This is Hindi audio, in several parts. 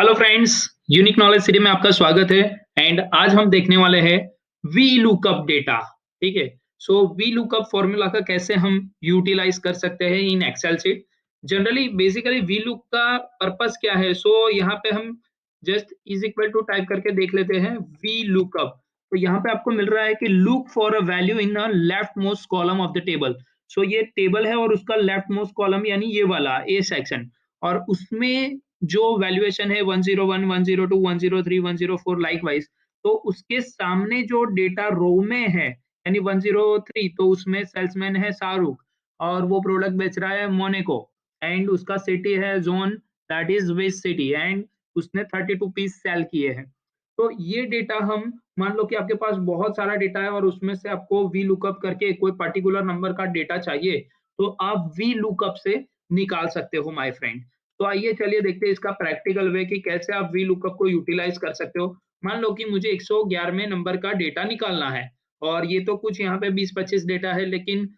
Hello friends, unique knowledge city में आपका स्वागत है। एंड आज हम देखने वाले हैं वी लुकअप डेटा। ठीक है। सो वी लुकअप फॉर्मूला का कैसे हम यूटिलाइज कर सकते हैं इन Excel sheet. Generally basically V look का पर्पस क्या है। यहाँ पे हम just is equal to type करके देख लेते हैं वी लुकअप। तो यहाँ पे आपको मिल रहा है कि look for a value in a left most column of the table. So ये टेबल है और उसका लेफ्ट मोस्ट कॉलम यानी ये वाला ए सेक्शन, और उसमें जो वैल्यूएशन है 101, 102, 103, 104 लाइकवाइज, तो उसके सामने जो डेटा रो में है यानी 103, तो उसमें सेल्समैन है शाहरुख और वो प्रोडक्ट बेच रहा है मोनेको। एंड उसका सिटी है zone, that is west city, and उसने 32 पीस सेल किए हैं। तो ये डेटा हम मान लो कि आपके पास बहुत सारा डेटा है और उसमें से आपको वी लुकअप करके कोई पर्टिकुलर नंबर का डेटा चाहिए, तो आप वी लुकअप से निकाल सकते हो माय फ्रेंड। तो आइए चलिए देखते हैं इसका प्रैक्टिकल वे कि कैसे आप वी लुकअप को यूटिलाइज कर सकते हो। मान लो कि मुझे 111वें नंबर का डेटा निकालना है, और ये तो कुछ यहाँ पे 20-25 डेटा है, लेकिन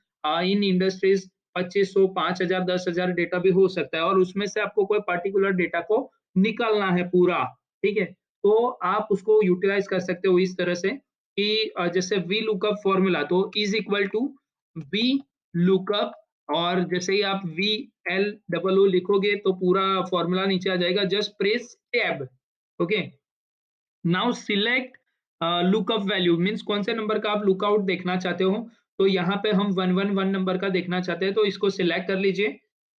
इन इंडस्ट्रीज 2500, 5000, 10,000 डेटा भी हो सकता है, और उसमें से आपको कोई पर्टिकुलर डेटा को निकालना है पूरा। ठीक है। तो आप उसको यूटिलाइज कर सकते हो इस तरह से कि जैसे वी लुकअप फॉर्मूला तो is equal to V lookup, और जैसे ही आप वी एल डबल ओ लिखोगे तो पूरा फॉर्मूला नीचे आ जाएगा। Just press tab. Okay. Now select lookup value means कौन से नंबर का आप लुकआउट देखना चाहते हो। तो यहाँ पे हम 111 नंबर का देखना चाहते हैं, तो इसको सिलेक्ट कर लीजिए,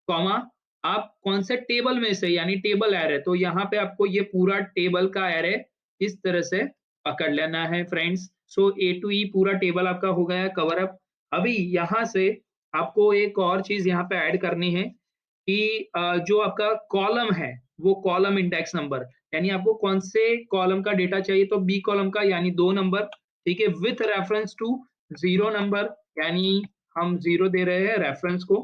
कॉमा, आप कौन से टेबल में से यानी टेबल एरे, तो यहाँ पे आपको ये पूरा टेबल का एरे इस तरह से पकड़ लेना है फ्रेंड्स। सो ए टू ई पूरा टेबल आपका हो गया कवर अप। अभी यहाँ से आपको एक और चीज यहाँ पे ऐड करनी है कि जो आपका कॉलम है वो कॉलम इंडेक्स नंबर, यानी आपको कौन से कॉलम का डेटा चाहिए, तो बी कॉलम का यानी 2 नंबर। ठीक है, विथ रेफरेंस टू 0 नंबर, यानी हम 0 दे रहे हैं रेफरेंस को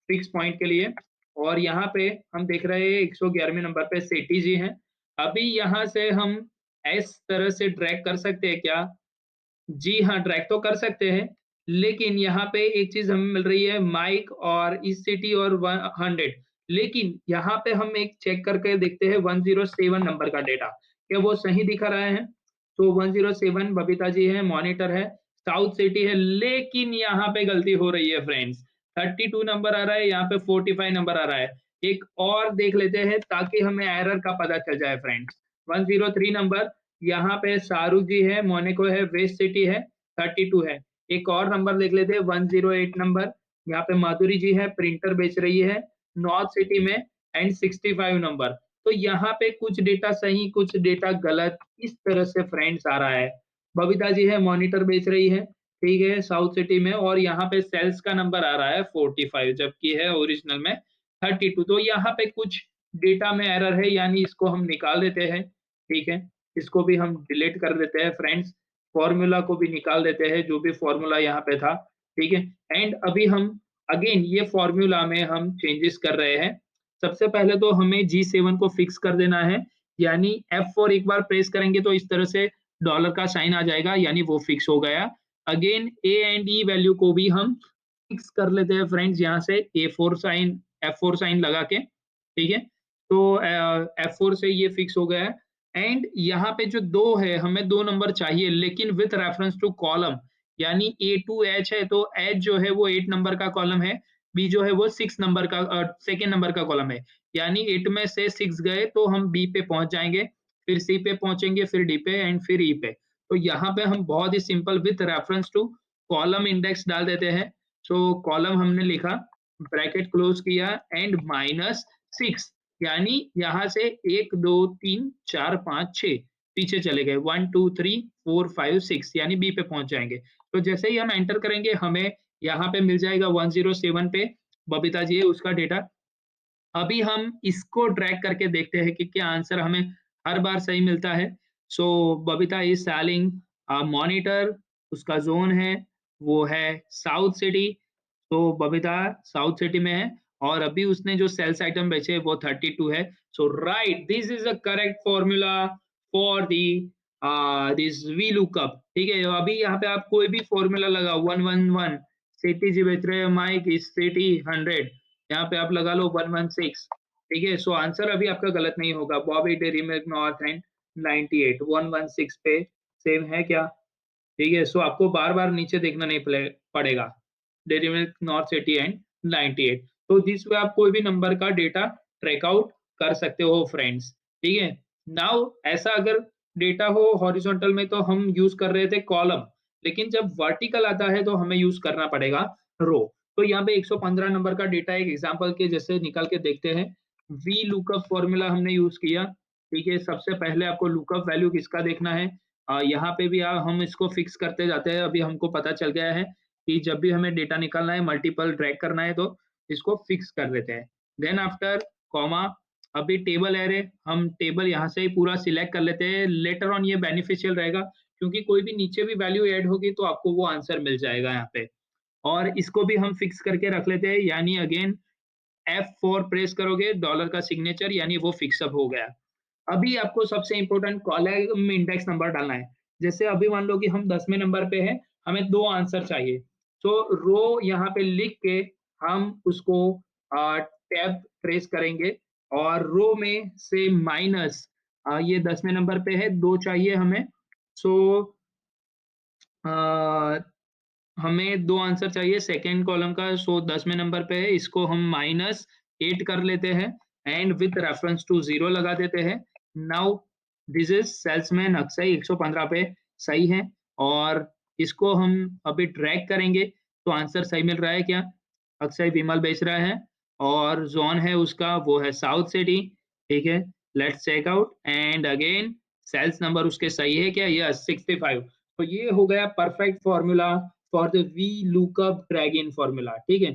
फिक्स पॉइंट के लिए। और यहाँ पे हम देख रहे हैं 111वें नंबर पे सेठी जी हैं। अभी यहाँ से हम इस तरह से ड्रैग कर सकते हैं क्या? जी हाँ, ट्रैक तो कर सकते हैं, लेकिन यहाँ पे एक चीज़ हमें मिल रही है माइक और इस सिटी और 100, लेकिन यहाँ पे हम एक चेक करके देखते हैं 107 नंबर का डेटा, क्या वो सही दिखा रहा है? तो 107 बबीता जी है, मॉनिटर है, साउथ सिटी है, लेकिन यहाँ पे गलती हो रही है फ्रेंड्स। 32 नंबर आ रहा है, यहाँ पे 45 नंबर आ रहा है। एक और देख लेते हैं ताकि हमें एरर का पता चल जाए फ्रेंड्स। 103 नंबर, यहाँ पे शाहरुख जी है, मोनाको है, वेस्ट सिटी है, 32 है। एक और नंबर देख लेते हैं 108 नंबर, यहाँ पे माधुरी जी है, प्रिंटर बेच रही है, नॉर्थ सिटी में, एंड 65 नंबर। तो यहाँ पे कुछ डेटा सही, कुछ डेटा गलत, इस तरह से फ्रेंड्स आ रहा है। बबीता जी है, मॉनिटर बेच रही है, ठीक है, साउथ सिटी में, और यहाँ पे सेल्स का नंबर आ रहा है 45, जबकि है ओरिजिनल में 32। तो यहाँ पे कुछ डेटा में एरर है, यानी इसको हम निकाल देते हैं। ठीक है, इसको भी हम डिलीट कर देते हैं फ्रेंड्स, फॉर्मूला को भी निकाल देते हैं जो भी फॉर्मूला यहाँ पे था। ठीक है। एंड अभी हम अगेन ये फॉर्मूला में हम चेंजेस कर रहे हैं। सबसे पहले तो हमें G7 को फिक्स कर देना है, यानी F4 एक बार प्रेस करेंगे तो इस तरह से डॉलर का साइन आ जाएगा, यानी वो फिक्स हो गया। Again A and E value को भी हम फिक्स कर लेते हैं फ्रेंड्स, यहाँ से A4 साइन, F4 साइन लगा के। ठीक है। तो F4 से ये फिक्स हो गया है। एंड यहाँ पे जो 2 है, हमें 2 नंबर चाहिए लेकिन विथ रेफरेंस टू कॉलम, यानी A2H है तो H जो है वो 8 नंबर का कॉलम है, B जो है वो 6 नंबर का सेकंड नंबर का कॉलम है। यानी 8 में से 6 गए तो हम B पे पहुंच जाएंगे, फिर C पे पहुंचेंगे, फिर D पे, एंड फिर E पे। तो यहाँ पे हम बहुत ही simple with reference to column index डाल देते हैं। सो कॉलम हमने लिखा, ब्रैकेट क्लोज किया, एंड -6, यानी यहाँ से 1, 2, 3, 4, 5, 6 पीछे चले गए, 1, 2, 3, 4, 5, 6, यानी बी पे पहुंच जाएंगे। तो जैसे ही हम एंटर करेंगे हमें यहाँ पे मिल जाएगा 107 पे बबीता जी है उसका डेटा। अभी हम इसको ड्रैग करके देखते हैं कि क्या आंसर हमें हर बार सही मिलता है। सो बबीता इज सेलिंग मॉनिटर, उसका जोन है वो है साउथ सिटी। तो बबीता साउथ सिटी में है, और अभी उसने जो सेल्स आइटम बेचे वो 32 है। So right, this is a correct formula for the this V lookup. ठीक है, अभी यहाँ पे आप कोई भी फॉर्मूला लगा, 111 सिटी जी बेच रहे हैं, माइक इज सिटी 100, यहाँ पे आप लगा लो 116। ठीक है? सो आंसर अभी आपका गलत नहीं होगा। Bobby, dairy milk, north and 98 116 पे सेम है क्या? ठीक है? सो आपको बार-बार नीचे देखना नहीं पड़ेगा। Dairy milk, north city and 98। तो दिस वे आप कोई भी नंबर का डेटा ट्रैक आउट कर सकते हो फ्रेंड्स, ठीक है? नाउ ऐसा अगर डेटा हो हॉरिज़ॉन्टल में तो हम यूज़ कर रहे थे कॉलम, लेकिन जब वर्टिकल आता है तो हमें यूज़ करना पड़ेगा रो। तो यहाँ पे 115 नंबर का डेटा एक एग्ज़ाम्पल के जैसे निकाल के देखते हैं। वी लुकअप फ़ॉर्मूला हमने यूज़ किया, ठीक है? सबसे पहले आपको लुकअप वैल्यू किसका देखना है? यहाँ पे भी हम इसको फिक्स करते जाते हैं। अभी हमको पता चल गया है कि जब भी हमें डेटा निकालना है, मल्टीपल ड्रैग करना है, तो इसको फिक्स कर देते हैं। देन आफ्टर कॉमा, अभी टेबल एरे, हम टेबल यहाँ से ही पूरा सिलेक्ट कर लेते हैं। लेटर ऑन ये बेनिफिशियल रहेगा क्योंकि कोई भी नीचे भी वैल्यू ऐड होगी तो आपको वो आंसर मिल जाएगा यहाँ पे। और इसको भी हम फिक्स करके रख लेते हैं, यानी अगेन F4 प्रेस करोगे, डॉलर का सिग्नेचर, यानी वो फिक्स अप हो गया। अभी आपको सबसे इम्पोर्टेंट कॉलम इंडेक्स नंबर डालना है। जैसे अभी मान लो कि हम 10वें नंबर पे हैं, हमें 2 आंसर चाहिए। तो रो यहाँ पे लिख के हम उसको टैब प्रेस करेंगे और रो में से माइनस ये 10वें नंबर पे है, 2 चाहिए हमें। सो अ, हमें 2 आंसर चाहिए सेकंड कॉलम का, सो 10वें नंबर पे है, इसको हम -8 कर लेते हैं एंड विथ रेफरेंस टू 0 लगा देते हैं। Now this is salesman Akshay 115 पे सही है और इसको हम अभी ड्रैग करेंगे तो आंसर सही मिल रहा है क्या? अक्षय विमल बेच रहा है और ज़ोन है उसका वो है साउथ सिटी, ठीक है? Let's check out and again sales number उसके सही है क्या? यस 65। तो ये हो गया perfect formula for the V lookup drag in formula, ठीक है?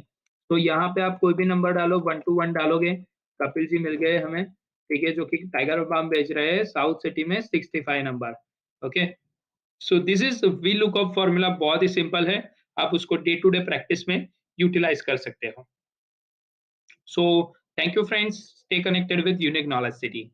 तो यहाँ पे आप कोई भी नंबर डालो, 1 टू 1 डालोगे, कपिल जी मिल गए हमें, ठीक है? जो कि टाइगर बाम बेच रहे हैं साउथ सिटी में 65 number, okay? So this is we lookup formula, बहुत ही सिंपल है, आप उसको डे टू डे प्रैक्टिस में यूटिलाइज़ कर सकते हो। So thank you friends, stay connected with unique knowledge city.